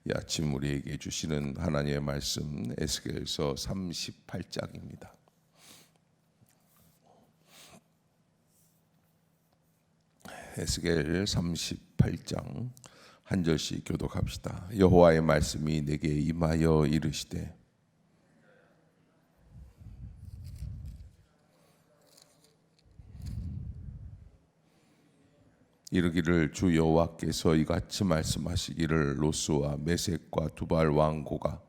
이 아침 우리에게 주시는 하나님의 말씀 에스겔서 38장입니다. 에스겔 38장 한 절씩 교독합시다. 여호와의 말씀이 내게 임하여 이르시되 이르기를 주 여호와께서 이같이 말씀하시기를 로스와 메섹과 두발 왕고가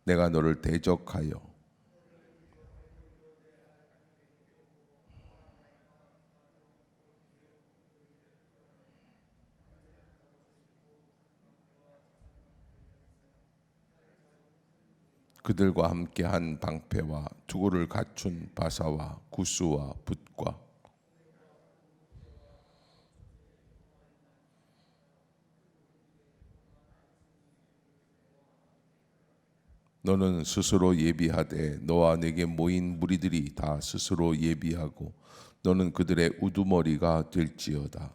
내가 너를 대적하여 그들과 함께한 방패와 투구를 갖춘 바사와 구스와 붓과 너는 스스로 예비하되 너와 내게 모인 무리들이 다 스스로 예비하고 너는 그들의 우두머리가 될지어다.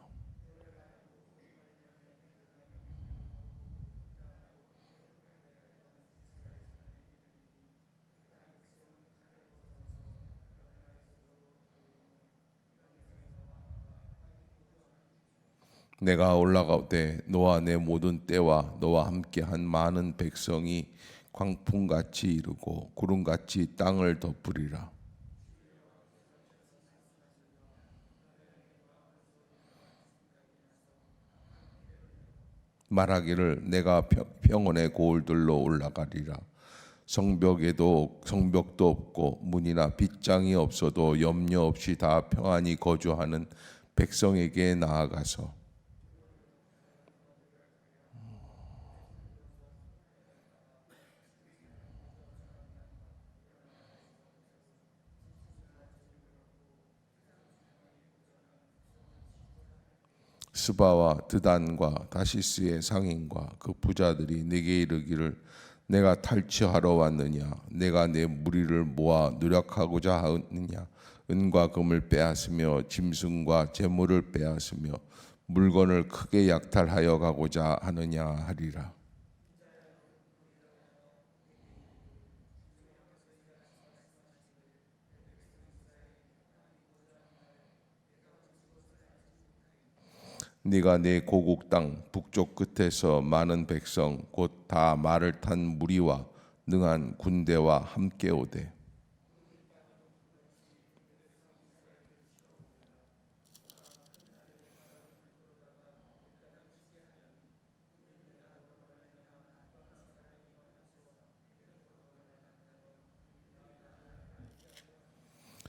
내가 올라가되 너와 내 모든 때와 너와 함께한 많은 백성이 광풍같이 이르고 구름같이 땅을 덮으리라. 말하기를 내가 평원의 고을들로 올라가리라. 성벽도 없고 문이나 빗장이 없어도 염려 없이 다 평안히 거주하는 백성에게 나아가서 스바와 드단과 다시스의 상인과 그 부자들이 내게 이르기를 내가 탈취하러 왔느냐 내가 내 무리를 모아 누락하고자 하느냐 은과 금을 빼앗으며 짐승과 재물을 빼앗으며 물건을 크게 약탈하여 가고자 하느냐 하리라. 네가 내 고국 땅 북쪽 끝에서 많은 백성 곧 다 말을 탄 무리와 능한 군대와 함께 오되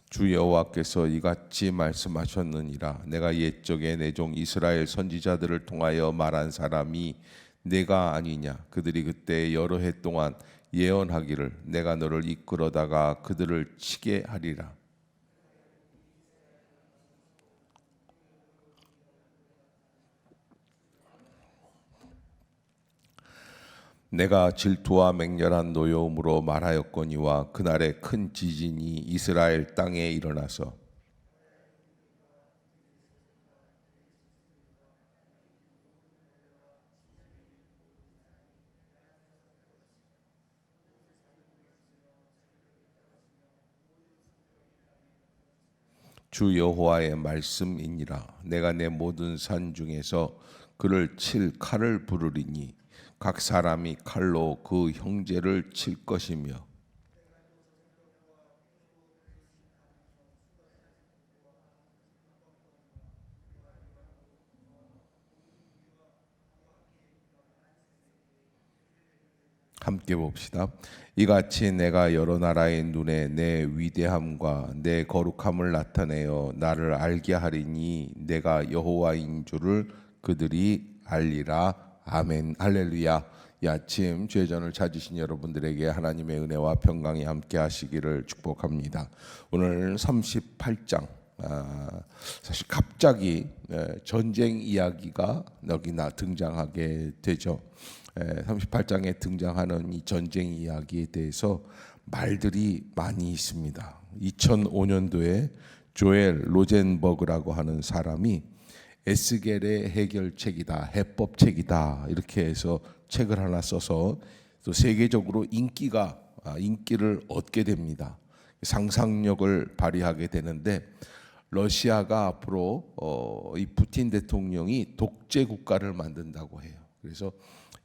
주 여호와께서 이같이 말씀하셨느니라. 내가 옛적에 내 종 이스라엘 선지자들을 통하여 말한 사람이 내가 아니냐. 그들이 그때 여러 해 동안 예언하기를 내가 너를 이끌어다가 그들을 치게 하리라. 내가 질투와 맹렬한 노여움으로 말하였거니와 그날에 큰 지진이 이스라엘 땅에 일어나서 주 여호와의 말씀이니라. 내가 내 모든 산 중에서 그를 칠 칼을 부르리니 각 사람이 칼로 그 형제를 칠 것이며 함께 봅시다. 이같이 내가 여러 나라의 눈에 내 위대함과 내 거룩함을 나타내어 나를 알게 하리니 내가 여호와인 줄을 그들이 알리라. 아멘. 할렐루야. 이 아침 죄전을 찾으신 여러분들에게 하나님의 은혜와 평강이 함께 하시기를 축복합니다. 오늘 38장 사실 갑자기 전쟁 이야기가 여기 등장하게 되죠. 38장에 등장하는 이 전쟁 이야기에 대해서 말들이 많이 있습니다. 2005년도에 조엘 로젠버그라고 하는 사람이 에스겔의 해결책이다, 해법책이다 이렇게 해서 책을 하나 써서 또 세계적으로 인기를 얻게 됩니다. 상상력을 발휘하게 되는데 러시아가 앞으로 이 푸틴 대통령이 독재 국가를 만든다고 해요. 그래서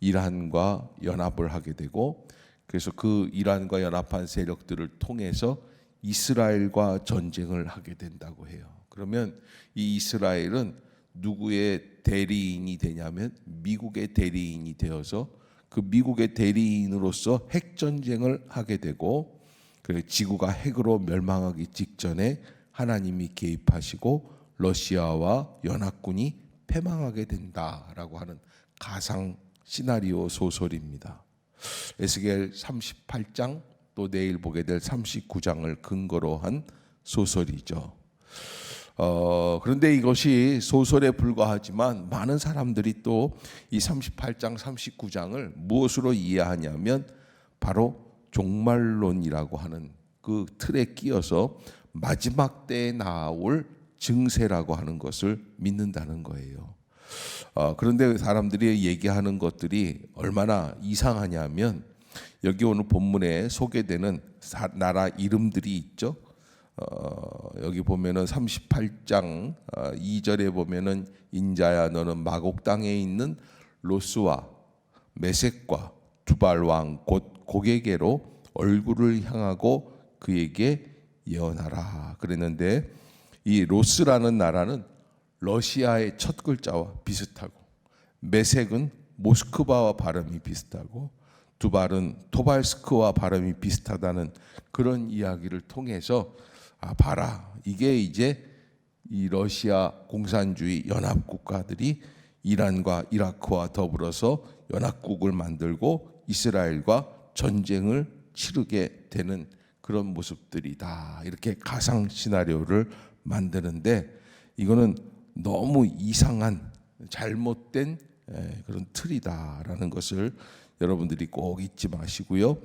이란과 연합을 하게 되고 그래서 그 이란과 연합한 세력들을 통해서 이스라엘과 전쟁을 하게 된다고 해요. 그러면 이 이스라엘은 누구의 대리인이 되냐면 미국의 대리인이 되어서 그 미국의 대리인으로서 핵전쟁을 하게 되고 그 지구가 핵으로 멸망하기 직전에 하나님이 개입하시고 러시아와 연합군이 패망하게 된다라고 하는 가상 시나리오 소설입니다. 에스겔 38장 또 내일 보게 될 39장을 근거로 한 소설이죠. 그런데 이것이 소설에 불과하지만 많은 사람들이 또 이 38장, 39장을 무엇으로 이해하냐면 바로 종말론이라고 하는 그 틀에 끼어서 마지막 때에 나올 증세라고 하는 것을 믿는다는 거예요. 그런데 사람들이 얘기하는 것들이 얼마나 이상하냐면 여기 오늘 본문에 소개되는 나라 이름들이 있죠. 여기 보면은 38장 2절에 보면은 인자야 너는 마곡 땅에 있는 로스와 메섹과 두발 왕 곧 고게게로 얼굴을 향하고 그에게 예언하라 그랬는데 이 로스라는 나라는 러시아의 첫 글자와 비슷하고 메섹은 모스크바와 발음이 비슷하고 두발은 토발스크와 발음이 비슷하다는 그런 이야기를 통해서 봐라 이게 이제 이 러시아 공산주의 연합 국가들이 이란과 이라크와 더불어서 연합국을 만들고 이스라엘과 전쟁을 치르게 되는 그런 모습들이다. 이렇게 가상 시나리오를 만드는데 이거는 너무 이상한 잘못된 그런 틀이다라는 것을 여러분들이 꼭 잊지 마시고요.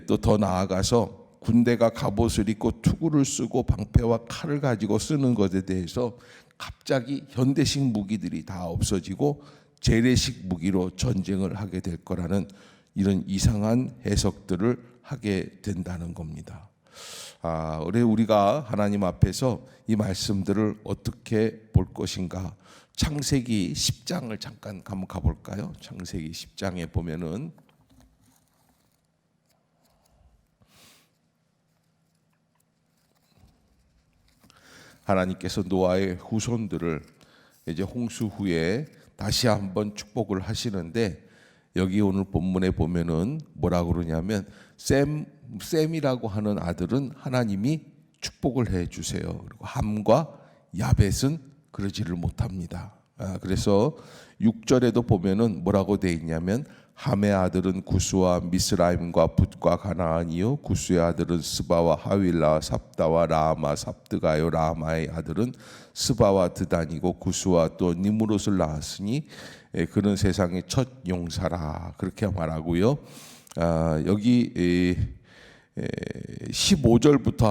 또 더 나아가서 군대가 갑옷을 입고 투구를 쓰고 방패와 칼을 가지고 쓰는 것에 대해서 갑자기 현대식 무기들이 다 없어지고 재래식 무기로 전쟁을 하게 될 거라는 이런 이상한 해석들을 하게 된다는 겁니다. 우리가 하나님 앞에서 이 말씀들을 어떻게 볼 것인가? 창세기 10장을 잠깐 한번 가볼까요? 창세기 10장에 보면은 하나님께서 노아의 후손들을 이제 홍수 후에 다시 한번 축복을 하시는데 여기 오늘 본문에 보면은 뭐라고 그러냐면 셈이라고 하는 아들은 하나님이 축복을 해 주세요. 그리고 함과 야벳은 그러지를 못합니다. 그래서 6절에도 보면은 뭐라고 돼 있냐면 함의 아들은 구스와 미스라임과 붓과 가나안이요 구스의 아들은 스바와 하윌라 삽다와 라마 삽드가요 라마의 아들은 스바와 드단이고 구스와 또 니무롯을 낳았으니 그는 세상의 첫 용사라 그렇게 말하고요. 여기 15절부터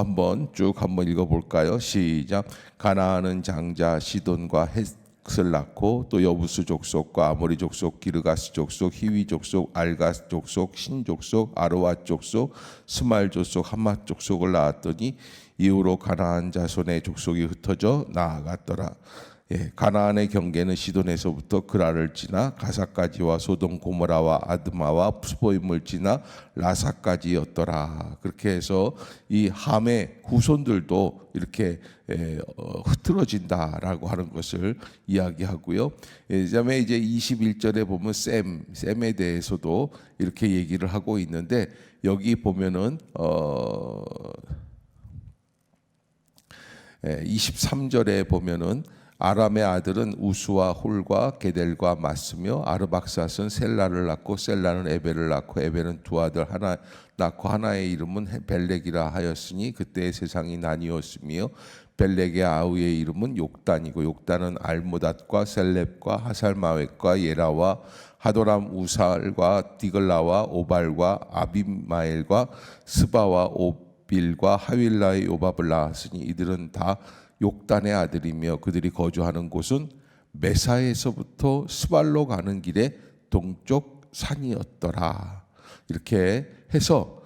한번 읽어볼까요? 시작. 가나안은 장자 시돈과 헷을 낳고 또 여부스 족속과 아모리 족속 기르가스 족속 히위 족속 알가스 족속 신 족속 아르와 족속 스말 족속 함맛 족속을 낳았더니 이후로 가나안 자손의 족속이 흩어져 나아갔더라. 가나안의 경계는 시돈에서부터 그라를 지나 가사까지와 소돔 고모라와 아드마와 스보임을 지나 라사까지였더라. 그렇게 해서 이 함의 후손들도 이렇게 흐트러진다라고 하는 것을 이야기하고요. 그다음에 이제 21절에 보면 셈에 대해서도 이렇게 얘기를 하고 있는데 여기 보면은 23절에 보면은 아람의 아들은 우수와 홀과 게델과 맞으며 아르박삿은 셀라를 낳고 셀라는 에벨을 낳고 에벨은 두 아들 하나 낳고 하나의 이름은 벨렉이라 하였으니 그때의 세상이 나뉘었으며 벨렉의 아우의 이름은 욕단이고 욕단은 알모닷과 셀렙과 하살마웻과 예라와 하도람 우살과 디글라와 오발과 아비마엘과 스바와 오빌과 하윌라의 요밥을 낳았으니 이들은 다 욕단의 아들이며 그들이 거주하는 곳은 메사에서부터 스발로 가는 길의 동쪽 산이었더라. 이렇게 해서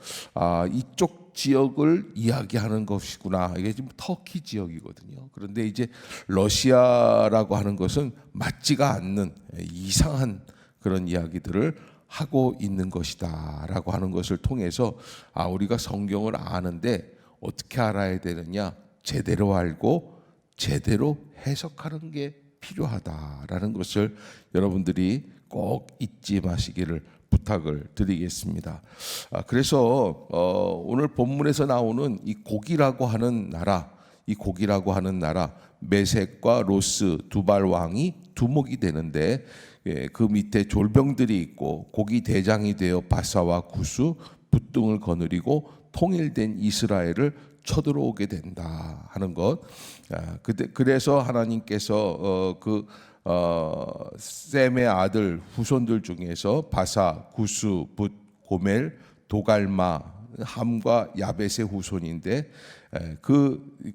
이쪽 지역을 이야기하는 것이구나. 이게 지금 터키 지역이거든요. 그런데 이제 러시아라고 하는 것은 맞지가 않는 이상한 그런 이야기들을 하고 있는 것이다라고 하는 것을 통해서 우리가 성경을 아는데 어떻게 알아야 되느냐? 제대로 알고 제대로 해석하는 게 필요하다라는 것을 여러분들이 꼭 잊지 마시기를 부탁을 드리겠습니다. 그래서 오늘 본문에서 나오는 이 곡이라고 하는 나라, 이 곡이라고 하는 나라 메섹과 로스 두발 왕이 두목이 되는데 그 밑에 졸병들이 있고 곡이 대장이 되어 바사와 구스 붓등을 거느리고 통일된 이스라엘을 쳐들어오게 된다 하는 것. 그래서 하나님께서 셈의 아들 후손들 중에서 바사, 구스, 붓, 고멜, 도갈마, 함과 야벳의 후손인데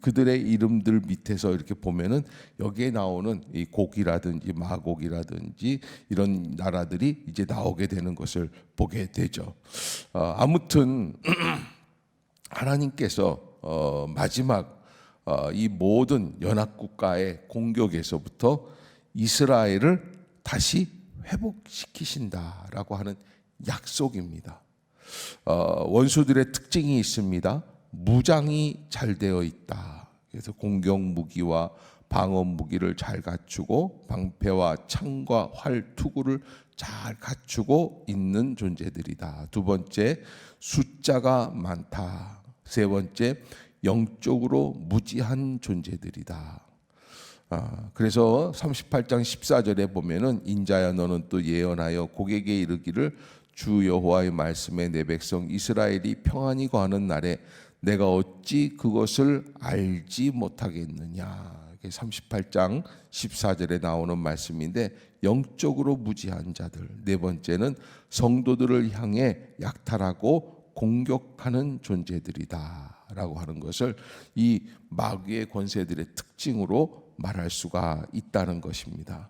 그들의 이름들 밑에서 이렇게 보면은 여기에 나오는 이 곡이라든지 마곡이라든지 이런 나라들이 이제 나오게 되는 것을 보게 되죠. 아무튼 하나님께서 마지막 이 모든 연합국가의 공격에서부터 이스라엘을 다시 회복시키신다라고 하는 약속입니다. 원수들의 특징이 있습니다. 무장이 잘 되어 있다. 그래서 공격 무기와 방어 무기를 잘 갖추고 방패와 창과 활, 투구를 잘 갖추고 있는 존재들이다. 두 번째, 숫자가 많다. 세 번째, 영적으로 무지한 존재들이다. 그래서 38장 14절에 보면은 인자야 너는 또 예언하여 곡에게 이르기를 주 여호와의 말씀에 내 백성 이스라엘이 평안히 거하는 날에 내가 어찌 그것을 알지 못하겠느냐. 38장 14절에 나오는 말씀인데 영적으로 무지한 자들. 네 번째는 성도들을 향해 약탈하고 공격하는 존재들이다 라고 하는 것을 이 마귀의 권세들의 특징으로 말할 수가 있다는 것입니다.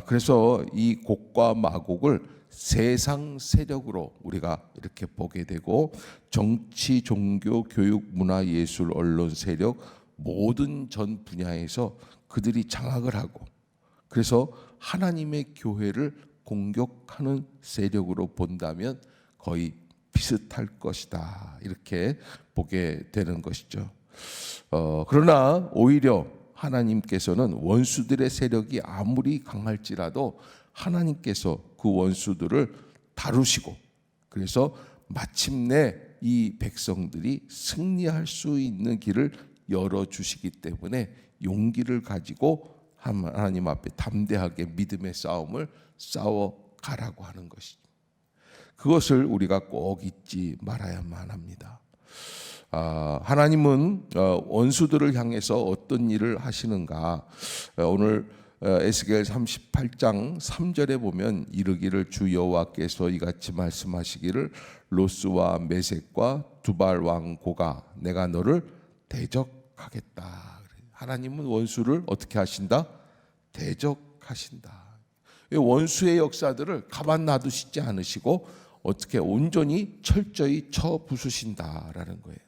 그래서 이 곡과 마곡을 세상 세력으로 우리가 이렇게 보게 되고 정치, 종교, 교육, 문화, 예술, 언론 세력 모든 전 분야에서 그들이 장악을 하고 그래서 하나님의 교회를 공격하는 세력으로 본다면 거의 비슷할 것이다 이렇게 보게 되는 것이죠. 그러나 오히려 하나님께서는 원수들의 세력이 아무리 강할지라도 하나님께서 그 원수들을 다루시고 그래서 마침내 이 백성들이 승리할 수 있는 길을 열어주시기 때문에 용기를 가지고 하나님 앞에 담대하게 믿음의 싸움을 싸워가라고 하는 것이죠. 그것을 우리가 꼭 잊지 말아야만 합니다. 하나님은 원수들을 향해서 어떤 일을 하시는가. 오늘 에스겔 38장 3절에 보면 이르기를 주 여호와께서 이같이 말씀하시기를 로스와 메섹과 두발 왕 고가 내가 너를 대적하겠다. 하나님은 원수를 어떻게 하신다? 대적하신다. 원수의 역사들을 가만 놔두시지 않으시고 어떻게 온전히 철저히 쳐 부수신다라는 거예요.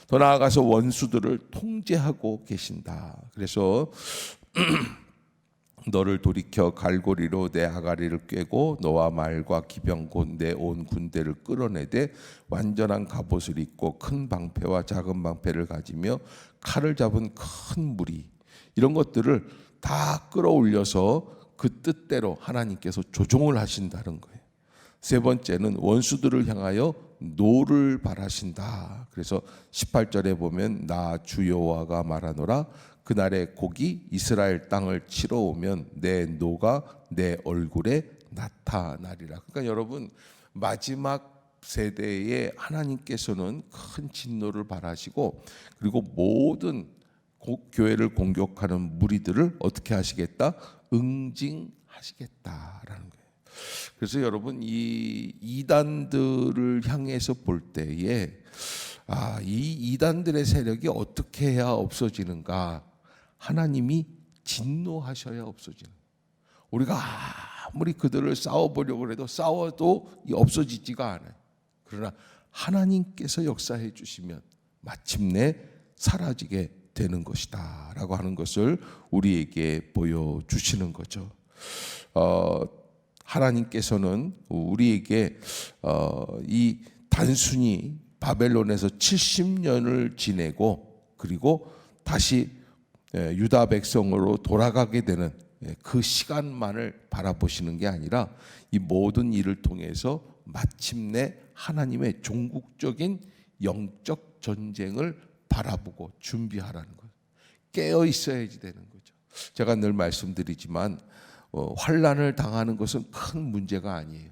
더 나아가서 원수들을 통제하고 계신다. 그래서 너를 돌이켜 갈고리로 내 아가리를 꿰고 너와 말과 기병 곧 내 온 군대를 끌어내되 완전한 갑옷을 입고 큰 방패와 작은 방패를 가지며 칼을 잡은 큰 무리 이런 것들을 다 끌어올려서 그 뜻대로 하나님께서 조종을 하신다는 거예요. 세 번째는 원수들을 향하여 노를 바라신다. 그래서 18절에 보면 나 주 여호와가 말하노라 그날에 곡이 이스라엘 땅을 치러 오면 내 노가 내 얼굴에 나타나리라. 그러니까 여러분 마지막 세대에 하나님께서는 큰 진노를 바라시고 그리고 모든 교회를 공격하는 무리들을 어떻게 하시겠다? 응징하시겠다라는 거예요. 그래서 여러분 이 이단들을 향해서 볼 때에 이 이단들의 세력이 어떻게 해야 없어지는가? 하나님이 진노하셔야 없어지는. 우리가 아무리 그들을 싸워보려고 해도 싸워도 없어지지가 않아요. 그러나 하나님께서 역사해 주시면 마침내 사라지게 되는 것이다 라고 하는 것을 우리에게 보여주시는 거죠. 하나님께서는 우리에게 이 단순히 바벨론에서 70년을 지내고 그리고 다시 유다 백성으로 돌아가게 되는 그 시간만을 바라보시는 게 아니라 이 모든 일을 통해서 마침내 하나님의 종국적인 영적 전쟁을 바라보고 준비하라는 거예요. 깨어 있어야지 되는 거죠. 제가 늘 말씀드리지만 환난을 당하는 것은 큰 문제가 아니에요.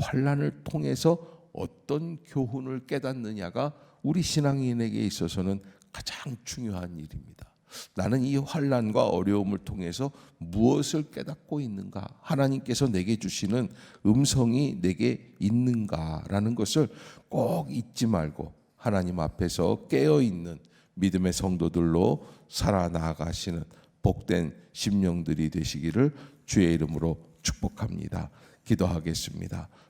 환난을 통해서 어떤 교훈을 깨닫느냐가 우리 신앙인에게 있어서는 가장 중요한 일입니다. 나는 이 환난과 어려움을 통해서 무엇을 깨닫고 있는가? 하나님께서 내게 주시는 음성이 내게 있는가라는 것을 꼭 잊지 말고 하나님 앞에서 깨어있는 믿음의 성도들로 살아나가시는 복된 심령들이 되시기를 주의 이름으로 축복합니다. 기도하겠습니다.